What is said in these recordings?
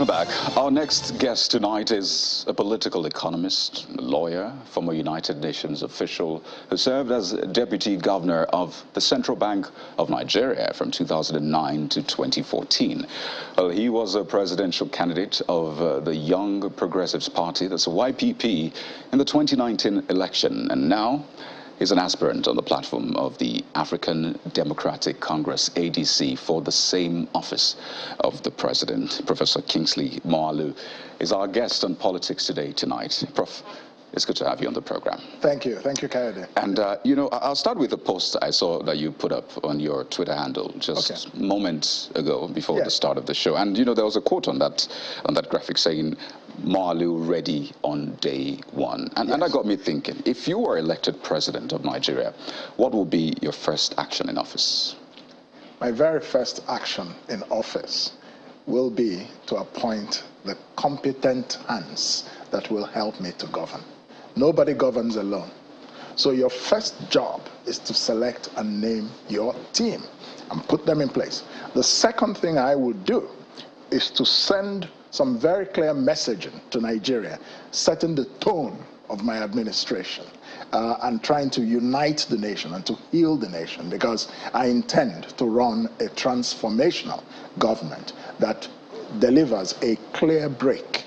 Welcome back. Our next guest tonight is a political economist, a lawyer, former United Nations official who served as deputy governor of the Central Bank of Nigeria from 2009 to 2014. Well, he was a presidential candidate of the Young Progressives Party, that's a YPP, in the 2019 election, and now he's an aspirant on the platform of the African Democratic Congress, ADC, for the same office of the president. Professor Kingsley Moghalu is our guest on Politics Today tonight. Prof, it's good to have you on the program. Thank you. Thank you, Kayode. And, you know, I'll start with a post I saw that you put up on your Twitter handle just moments ago before the start of the show. And, you know, there was a quote on that graphic saying, Moghalu ready on day one. And that got me thinking, if you were elected president of Nigeria, what would be your first action in office? My very first action in office will be to appoint the competent hands that will help me to govern. Nobody governs alone. So your first job is to select and name your team and put them in place. The second thing I would do is to send some very clear messaging to Nigeria, setting the tone of my administration and trying to unite the nation and to heal the nation, because I intend to run a transformational government that delivers a clear break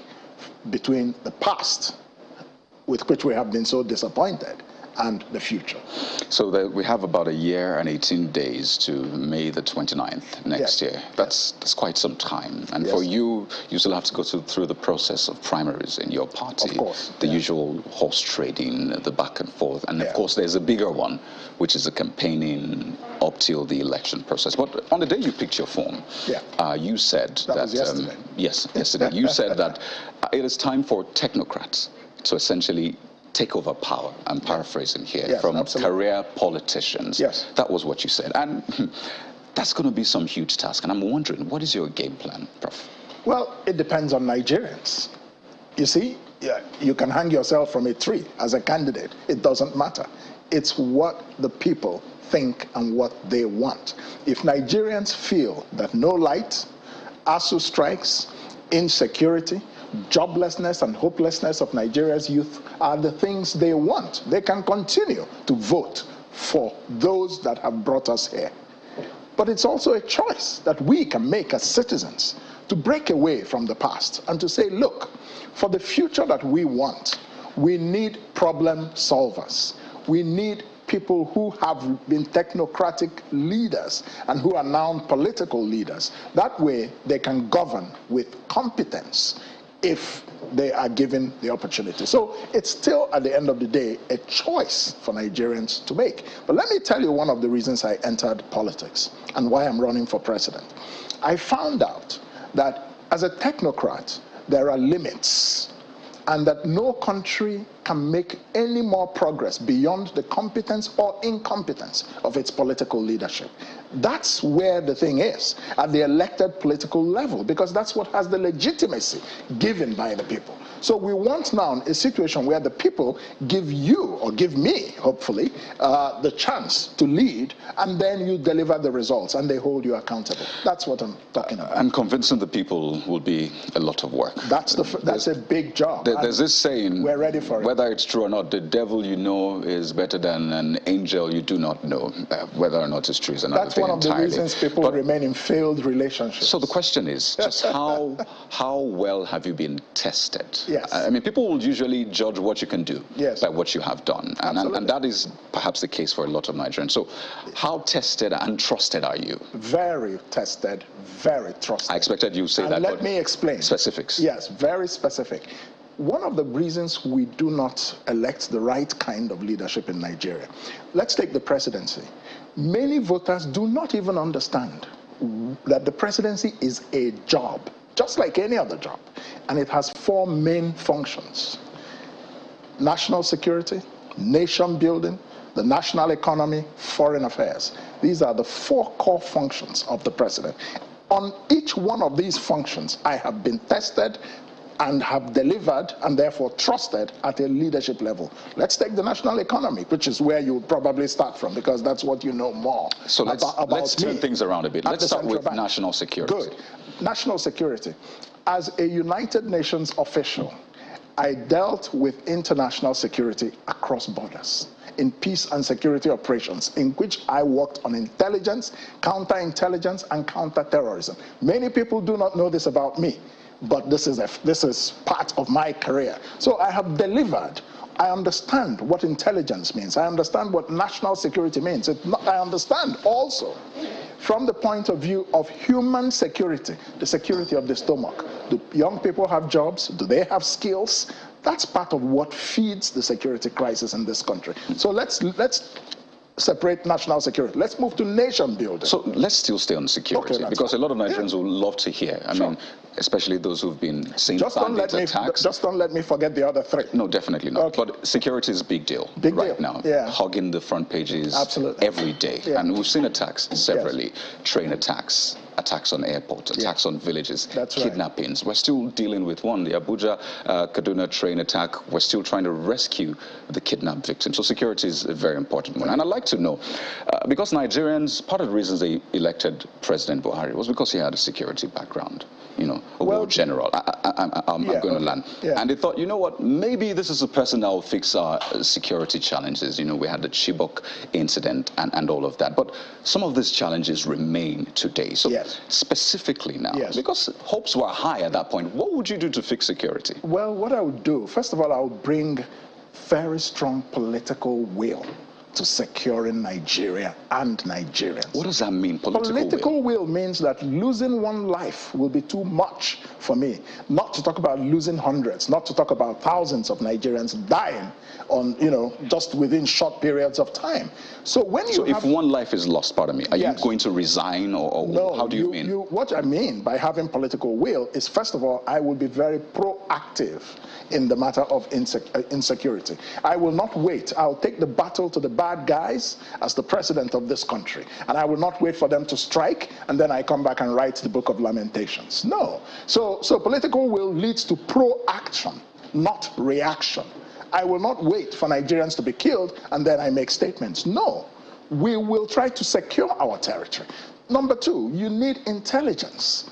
between the past, with which we have been so disappointed, and the future. So we have about a year and 18 days to May the 29th next year. That's quite some time. And for you, you still have to go through the process of primaries in your party. Of course. The usual horse trading, the back and forth. And of course, there's a bigger one, which is the campaigning up till the election process. But on the day you picked your form, you said that was yesterday. Yes, yesterday. You said that it is time for technocrats to essentially take over power. I'm paraphrasing here, from career politicians. That was what you said. And that's going to be some huge task. And I'm wondering, what is your game plan, Prof? Well, it depends on Nigerians. You see, you can hang yourself from a tree as a candidate. It doesn't matter. It's what the people think and what they want. If Nigerians feel that no light, ASU strikes, insecurity, joblessness and hopelessness of Nigeria's youth are the things they want, they can continue to vote for those that have brought us here. But it's also a choice that we can make as citizens to break away from the past and to say, look, for the future that we want, we need problem solvers. We need people who have been technocratic leaders and who are now political leaders. That way they can govern with competence if they are given the opportunity. So it's still, at the end of the day, a choice for Nigerians to make. But let me tell you one of the reasons I entered politics and why I'm running for president. I found out that as a technocrat, there are limits, and that no country can make any more progress beyond the competence or incompetence of its political leadership. That's where the thing is, at the elected political level, because that's what has the legitimacy given by the people. So we want now a situation where the people give you, or give me, hopefully, the chance to lead, and then you deliver the results, and they hold you accountable. That's what I'm talking about. And convincing the people will be a lot of work. That's a big job. There's this saying, we're ready for it. Whether it's true or not, the devil you know is better than an angel you do not know. Whether or not it's true is another thing entirely. That's one of the reasons people remain in failed relationships. So the question is, just how well have you been tested? Yes. I mean, people will usually judge what you can do by what you have done. And that is perhaps the case for a lot of Nigerians. So how tested and trusted are you? Very tested, very trusted. I expected you to say that. Let me explain. Specifics. Yes, very specific. One of the reasons we do not elect the right kind of leadership in Nigeria, let's take the presidency. Many voters do not even understand that the presidency is a job, just like any other job. And it has four main functions: national security, nation building, the national economy, foreign affairs. These are the four core functions of the president. On each one of these functions, I have been tested and have delivered and therefore trusted at a leadership level. Let's take the national economy, which is where you would probably start from, because that's what you know more so let's turn things around a bit. Let's start with national security. Good. National security. As a United Nations official, I dealt with international security across borders in peace and security operations, in which I worked on intelligence, counterintelligence, and counterterrorism. Many people do not know this about me, but this is part of my career. So I have delivered. I understand what intelligence means. I understand what national security means. I understand also from the point of view of human security, the security of the stomach. Do young people have jobs? Do they have skills? That's part of what feeds the security crisis in this country. So let's separate national security. Let's move to nation building. So let's still stay on security, because a lot of Nigerians will love to hear. I mean, especially those who've been seeing bandit attacks. Just don't let me forget the other three. No, definitely not. Okay. But security is a big deal now. Yeah. Hogging the front pages every day. Yeah. And we've seen attacks severally. Train attacks, attacks on airports, attacks on villages, kidnappings. We're still dealing with one, the Abuja Kaduna train attack. We're still trying to rescue the kidnapped victims. So security is a very important one. And I'd like to know, because Nigerians, part of the reasons they elected President Buhari was because he had a security background. You know, a war general. I'm going to land. Yeah. And they thought, you know what, maybe this is a person that will fix our security challenges. You know, we had the Chibok incident and all of that. But some of these challenges remain today. So specifically now, because hopes were high at that point, what would you do to fix security? Well, what I would do, first of all, I would bring very strong political will to securing Nigeria and Nigerians. What does that mean, political will? Means that losing one life will be too much for me. Not to talk about losing hundreds, not to talk about thousands of Nigerians dying on, just within short periods of time. So when you if one life is lost, pardon me, are you going to resign, or no, how do you mean? What I mean by having political will is, first of all, I will be very proactive in the matter of insecurity. I will not wait. I'll take the battle to the bad guys as the president of this country. And I will not wait for them to strike, and then I come back and write the book of lamentations. No. So political will leads to proaction, not reaction. I will not wait for Nigerians to be killed, and then I make statements. No. We will try to secure our territory. Number two, you need intelligence.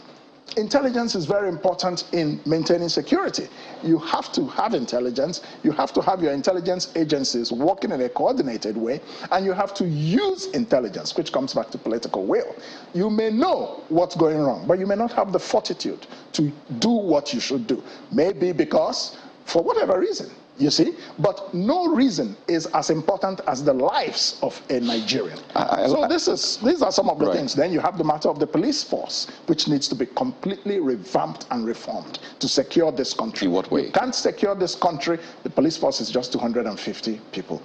Intelligence is very important in maintaining security. You have to have intelligence. You have to have your intelligence agencies working in a coordinated way, and you have to use intelligence, which comes back to political will. You may know what's going wrong, but you may not have the fortitude to do what you should do. Maybe because, for whatever reason, you see, but no reason is as important as the lives of a Nigerian. So these are some of the things. Then you have the matter of the police force, which needs to be completely revamped and reformed to secure this country. In what way? You can't secure this country. The police force is just 250 people,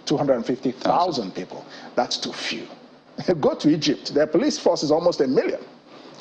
250,000 people. That's too few. Go to Egypt. Their police force is almost 1 million.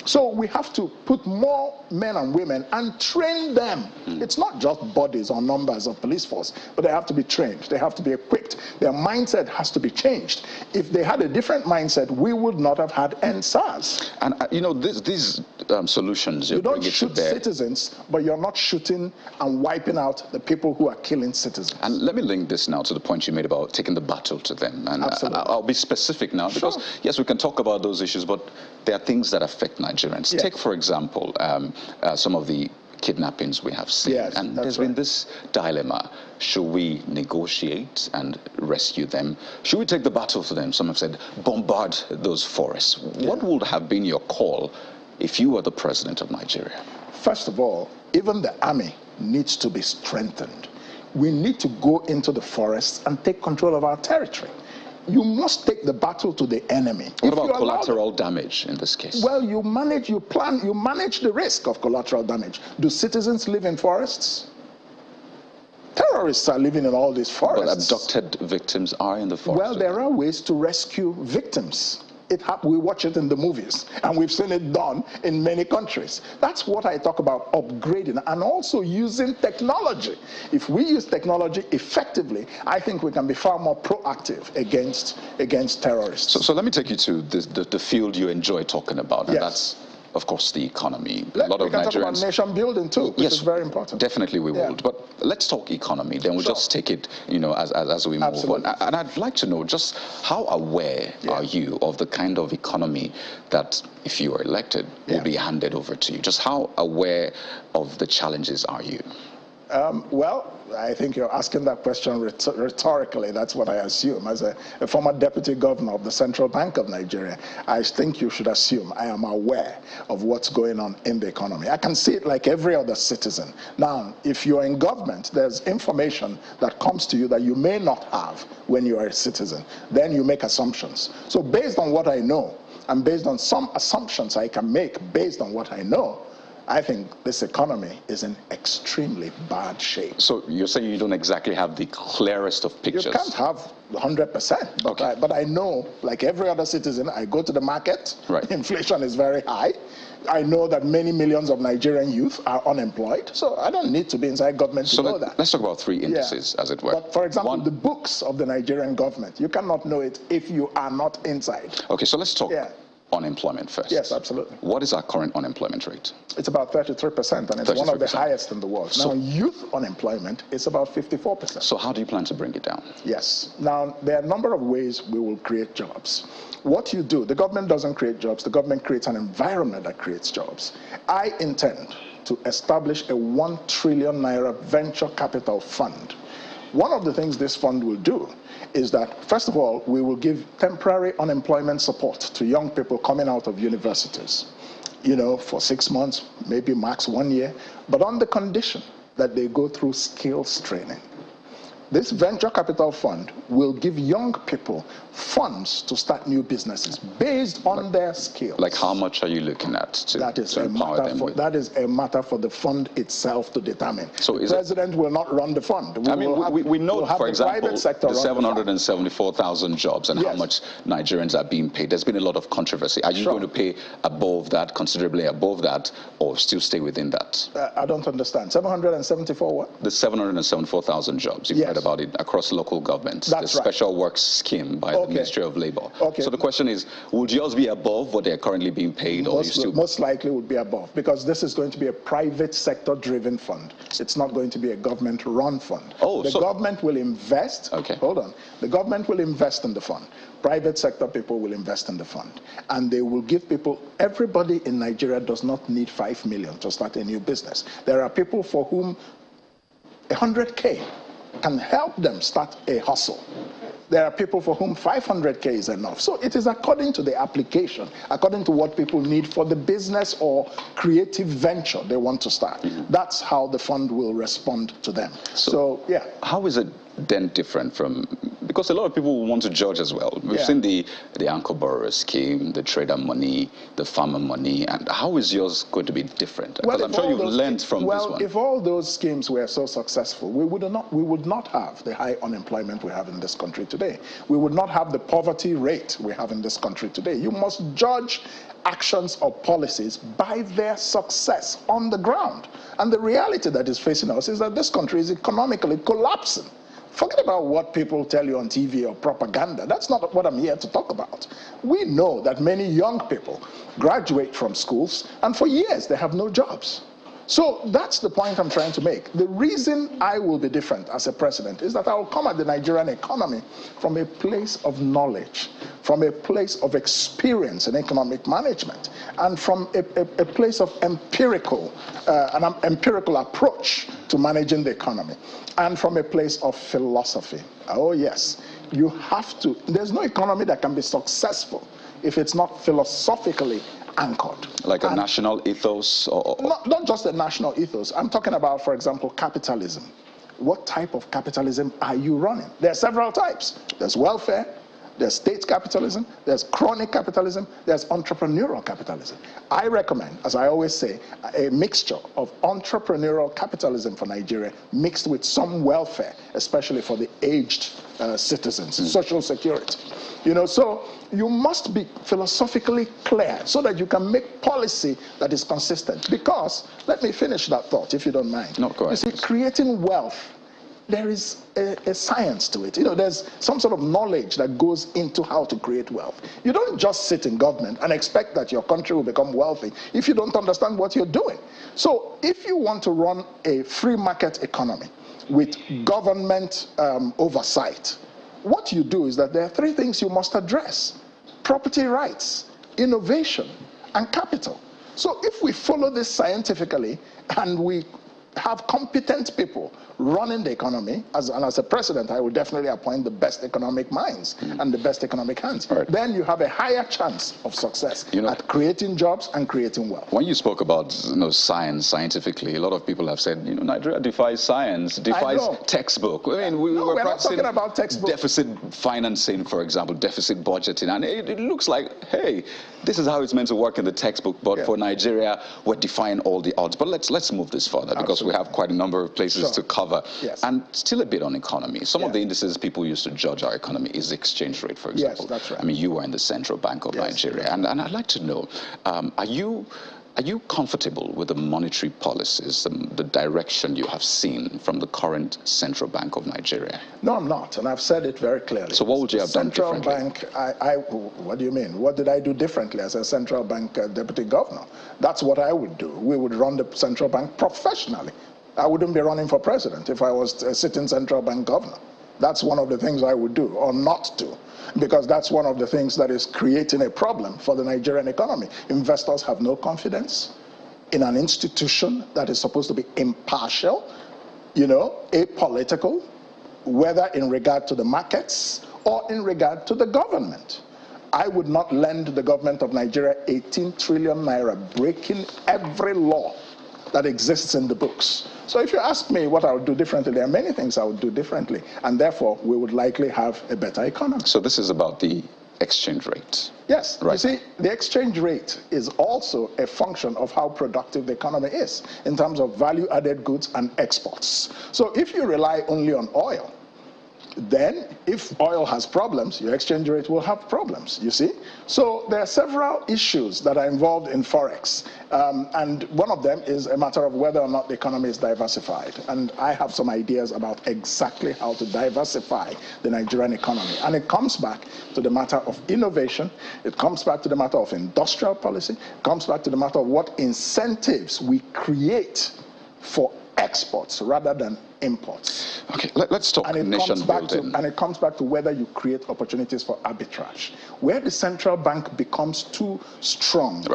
So we have to put more men and women and train them. It's not just bodies or numbers of police force, but they have to be trained. They have to be equipped. Their mindset has to be changed. If they had a different mindset, we would not have had NSAS. And these solutions you don't shoot citizens, but you're not shooting and wiping out the people who are killing citizens. And let me link this now to the point you made about taking the battle to them. And I'll be specific now, because yes, we can talk about those issues, but there are things that affect Nigerians. Yeah. Take, for example, some of the kidnappings we have seen. Yes, and there's been this dilemma. Should we negotiate and rescue them? Should we take the battle to them? Some have said, bombard those forests. Yeah. What would have been your call if you were the president of Nigeria? First of all, even the army needs to be strengthened. We need to go into the forests and take control of our territory. You must take the battle to the enemy. What about collateral damage in this case? Well, you manage the risk of collateral damage. Do citizens live in forests? Terrorists are living in all these forests. But abducted victims are in the forest. Well, there are ways to rescue victims. We watch it in the movies, and we've seen it done in many countries. That's what I talk about, upgrading and also using technology. If we use technology effectively, I think we can be far more proactive against terrorists. So let me take you to the field you enjoy talking about, and that's of course, the economy. A lot We of can talk about Nigerians. nation building too, which is very important. Definitely we Yeah. will. But let's talk economy. Then we'll Sure. just take it, as we move Absolutely. on. And I'd like to know just how aware are you of the kind of economy that, if you are elected, will be handed over to you? Just how aware of the challenges are you? Well, I think you're asking that question rhetorically. That's what I assume. As a former deputy governor of the Central Bank of Nigeria, I think you should assume I am aware of what's going on in the economy. I can see it like every other citizen. Now, if you're in government, there's information that comes to you that you may not have when you are a citizen. Then you make assumptions. So based on what I know, and based on some assumptions I can make based on what I know, I think this economy is in extremely bad shape. So you're saying you don't exactly have the clearest of pictures? You can't have 100%, but I know, like every other citizen, I go to the market, right. Inflation is very high. I know that many millions of Nigerian youth are unemployed, so I don't need to be inside government to know that. Let's talk about three indices, as it were. But for example, the books of the Nigerian government, you cannot know it if you are not inside. Okay, so let's talk unemployment first. Yes, absolutely. What is our current unemployment rate? It's about 33%, and it's 33%. One of the highest in the world. So, now, youth unemployment is about 54%. So how do you plan to bring it down? Yes. Now, there are a number of ways we will create jobs. What you do, the government doesn't create jobs, the government creates an environment that creates jobs. I intend to establish a 1 trillion naira venture capital fund. One of the things this fund will do is that, first of all, we will give temporary unemployment support to young people coming out of universities, for 6 months, maybe max 1 year, but on the condition that they go through skills training. This venture capital fund will give young people funds to start new businesses based on their skills. Like how much are you looking at to empower them with? That is a matter for the fund itself to determine. So the president will not run the fund. We know, for example, the 774,000 jobs and how much Nigerians are being paid. There's been a lot of controversy. Are you going to pay above that, considerably above that, or still stay within that? I don't understand. 774 what? The 774,000 jobs. You've heard about it across local governments. That's the special works scheme by the Ministry of Labor. Okay. So the question is, would yours be above what they're currently being paid? Most likely would be above, because this is going to be a private sector driven fund. It's not going to be a government run fund. The government will invest. Hold on. The government will invest in the fund. Private sector people will invest in the fund. And they will give people, everybody in Nigeria does not need 5 million to start a new business. There are people for whom 100K can help them start a hustle. There are people for whom 500K is enough. So it is according to the application, according to what people need for the business or creative venture they want to start. That's how the fund will respond to them. So how is it then different from, because a lot of people want to judge as well. We've seen the anchor borrower scheme, the trader money, the farmer money, and how is yours going to be different? Because I'm sure you've learned from this one. Well, if all those schemes were so successful, we would not have the high unemployment we have in this country today. We would not have the poverty rate we have in this country today. You must judge actions or policies by their success on the ground. And the reality that is facing us is that this country is economically collapsing. Forget about what people tell you on TV or propaganda. That's not what I'm here to talk about. We know that many young people graduate from schools, and for years they have no jobs. So that's the point I'm trying to make. The reason I will be different as a president is that I will come at the Nigerian economy from a place of knowledge, from a place of experience in economic management, and from a place of an empirical approach to managing the economy, and from a place of philosophy. Oh yes, you have to. There's no economy that can be successful if it's not philosophically anchored. Like a national ethos? Not just a national ethos. I'm talking about, for example, capitalism. What type of capitalism are you running? There are several types. There's welfare, there's state capitalism, there's crony capitalism, there's entrepreneurial capitalism. I recommend, as I always say, a mixture of entrepreneurial capitalism for Nigeria mixed with some welfare, especially for the aged citizens, social security. So you must be philosophically clear so that you can make policy that is consistent. Because, let me finish that thought if you don't mind. No, go ahead. You see, creating wealth there is a science to it. There's some sort of knowledge that goes into how to create wealth. You don't just sit in government and expect that your country will become wealthy if you don't understand what you're doing. So if you want to run a free market economy with government oversight, what you do is that there are three things you must address: property rights, innovation, and capital. So if we follow this scientifically and we have competent people running the economy, and as a president, I will definitely appoint the best economic minds and the best economic hands. Right. Then you have a higher chance of success at creating jobs and creating wealth. When you spoke about science, scientifically, a lot of people have said, Nigeria defies science, defies textbook. I mean, we're not talking about textbook. Deficit financing, for example, deficit budgeting, and it looks like, hey, this is how it's meant to work in the textbook, but for Nigeria, we're defying all the odds. But let's move this further, because we have quite a number of places to cover. Yes. And still a bit on economy. Some of the indices people use to judge our economy is the exchange rate, for example. Yes, that's right. I mean, you were in the Central Bank of Nigeria, and I'd like to know, are you comfortable with the monetary policies, the direction you have seen from the current Central Bank of Nigeria? No, I'm not, and I've said it very clearly. So what would you have done differently? Central Bank, what do you mean? What did I do differently as a Central Bank Deputy Governor? That's what I would do. We would run the Central Bank professionally. I wouldn't be running for president if I was a sitting Central Bank Governor. That's one of the things I would do, or not do, because that's one of the things that is creating a problem for the Nigerian economy. Investors have no confidence in an institution that is supposed to be impartial, apolitical, whether in regard to the markets or in regard to the government. I would not lend the government of Nigeria 18 trillion naira, breaking every law that exists in the books. So if you ask me what I would do differently, there are many things I would do differently, and therefore we would likely have a better economy. So this is about the exchange rate. Yes, right. You see, the exchange rate is also a function of how productive the economy is in terms of value-added goods and exports. So if you rely only on oil, then if oil has problems, your exchange rate will have problems, you see? So there are several issues that are involved in Forex. And one of them is a matter of whether or not the economy is diversified. And I have some ideas about exactly how to diversify the Nigerian economy. And it comes back to the matter of innovation. It comes back to the matter of industrial policy. It comes back to the matter of what incentives we create for exports rather than imports. Okay, let's talk nation building. And it comes back to whether you create opportunities for arbitrage. Where the central bank becomes too strong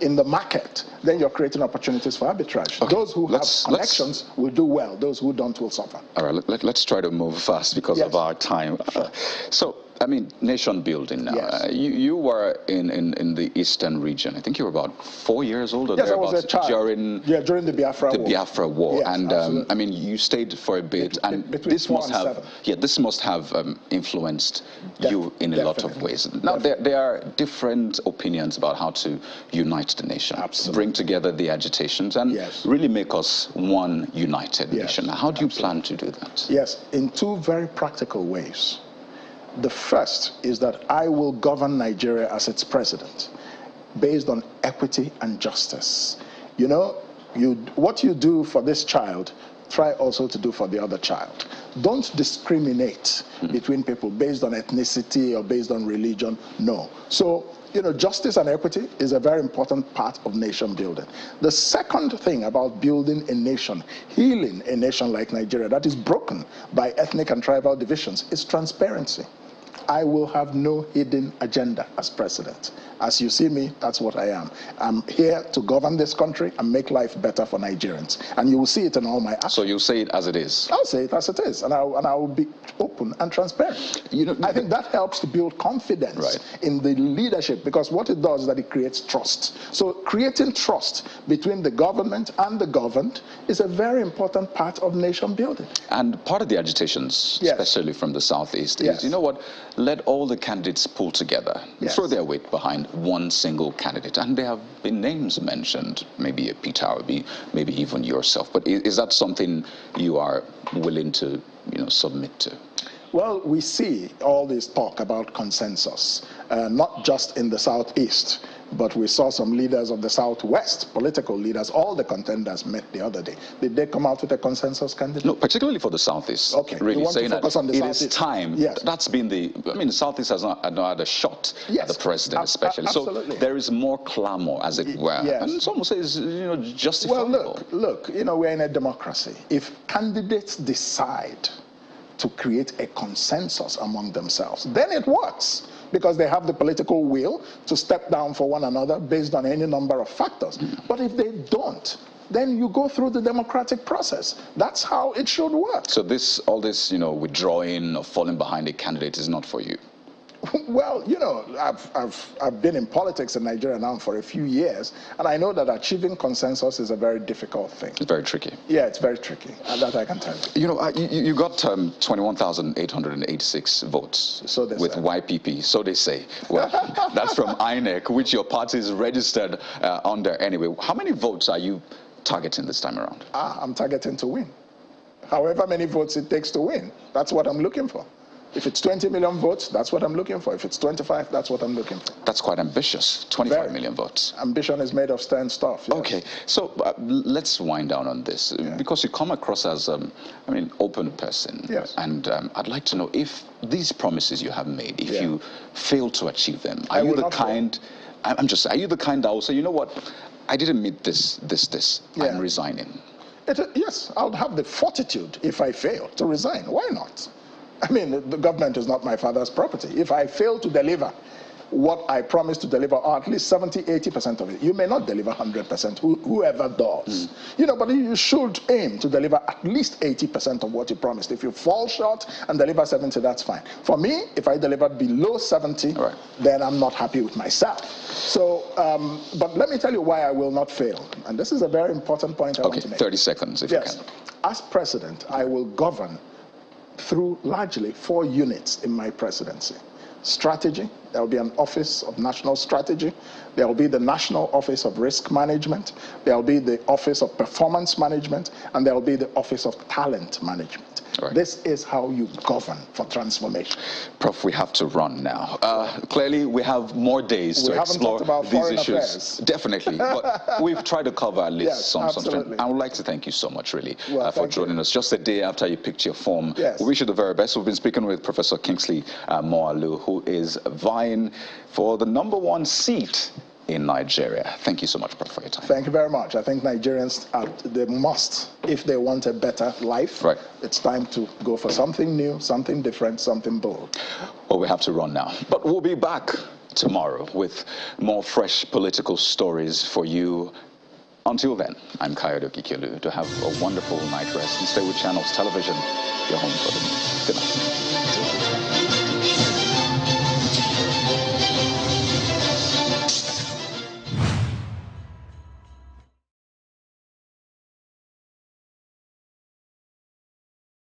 in the market, then you're creating opportunities for arbitrage. Okay, those who have connections will do well. Those who don't will suffer. All right, let's try to move fast because of our time. Sure. So, I mean, nation building now. Yes. You were in the eastern region. I think you were about 4 years old or yes, thereabouts. I was a child. During the Biafra War. The Biafra War. Yes, and I mean, you stayed for a bit, and this must have influenced you in a lot of ways. Now, there are different opinions about how to unite the nation, bring together the agitations, and really make us one united nation. How do you plan to do that? Yes, in two very practical ways. The first is that I will govern Nigeria as its president, based on equity and justice. What you do for this child, try also to do for the other child. Don't discriminate between people based on ethnicity or based on religion. No. So, justice and equity is a very important part of nation building. The second thing about building a nation, healing a nation like Nigeria that is broken by ethnic and tribal divisions, is transparency. I will have no hidden agenda as president. As you see me, that's what I am. I'm here to govern this country and make life better for Nigerians. And you will see it in all my actions. So you'll say it as it is? I'll say it as it is, and I will be open and transparent. I think that helps to build confidence in the leadership, because what it does is that it creates trust. So creating trust between the government and the governed is a very important part of nation building. And part of the agitations, especially from the southeast, is, let all the candidates pull together, throw their weight behind one single candidate. And there have been names mentioned, maybe a Peter Obi, maybe even yourself. But is that something you are willing to, submit to? Well, we see all this talk about consensus, not just in the southeast, But we saw some leaders of the Southwest, political leaders, all the contenders met the other day. Did they come out with a consensus candidate? No, particularly for the Southeast. Okay. Really saying that it is time. Yes. That's been the, I mean, the Southeast has not had a shot at the president especially. Absolutely. So there is more clamor, as it were. Yes. And some will say it's, justifiable. Well, look, we're in a democracy. If candidates decide to create a consensus among themselves, then it works, because they have the political will to step down for one another based on any number of factors. But if they don't, then you go through the democratic process. That's how it should work. So all this, withdrawing or falling behind a candidate is not for you? Well, I've been in politics in Nigeria now for a few years, and I know that achieving consensus is a very difficult thing. It's very tricky. Yeah, it's very tricky, and that I can tell you. You got 21,886 votes with YPP, so they say. Well, that's from INEC, which your party is registered under anyway. How many votes are you targeting this time around? I'm targeting to win. However many votes it takes to win, that's what I'm looking for. If it's 20 million votes, that's what I'm looking for. If it's 25, that's what I'm looking for. That's quite ambitious, 25 million votes. Ambition is made of stern stuff. Yes. Okay, so let's wind down on this, because you come across as, open person. Yes. And I'd like to know if these promises you have made, if you fail to achieve them, are you the kind that will say, you know what, I didn't meet this, I'm resigning? Yes, I would have the fortitude, if I fail, to resign. Why not? I mean, the government is not my father's property. If I fail to deliver what I promised to deliver, or at least 70–80% of it, you may not deliver 100%, whoever does. But you should aim to deliver at least 80% of what you promised. If you fall short and deliver 70, that's fine. For me, if I deliver below 70, then I'm not happy with myself. So, but let me tell you why I will not fail. And this is a very important point I want to make. 30 seconds, if you can. As president, I will govern through largely 4 units in my presidency. Strategy, there will be an Office of National Strategy. There will be the National Office of Risk Management. There will be the Office of Performance Management. And there will be the Office of Talent Management. This is how you govern for transformation. Prof, we have to run now. Clearly, we have more days to explore these issues. Affairs. Definitely. But we've tried to cover at least some. I would like to thank you so much, really, for joining us just a day after you picked your form. We wish you the very best. We've been speaking with Professor Kingsley Moghalu, who is vying for the #1 seat in Nigeria. Thank you so much, Prof, for your time. Thank you very much. I think Nigerians, they must, if they want a better life, it's time to go for something new, something different, something bold. Well, we have to run now. But we'll be back tomorrow with more fresh political stories for you. Until then, I'm Kayode Okikelu. To have a wonderful night rest and stay with Channels Television, your home for the news. Good night.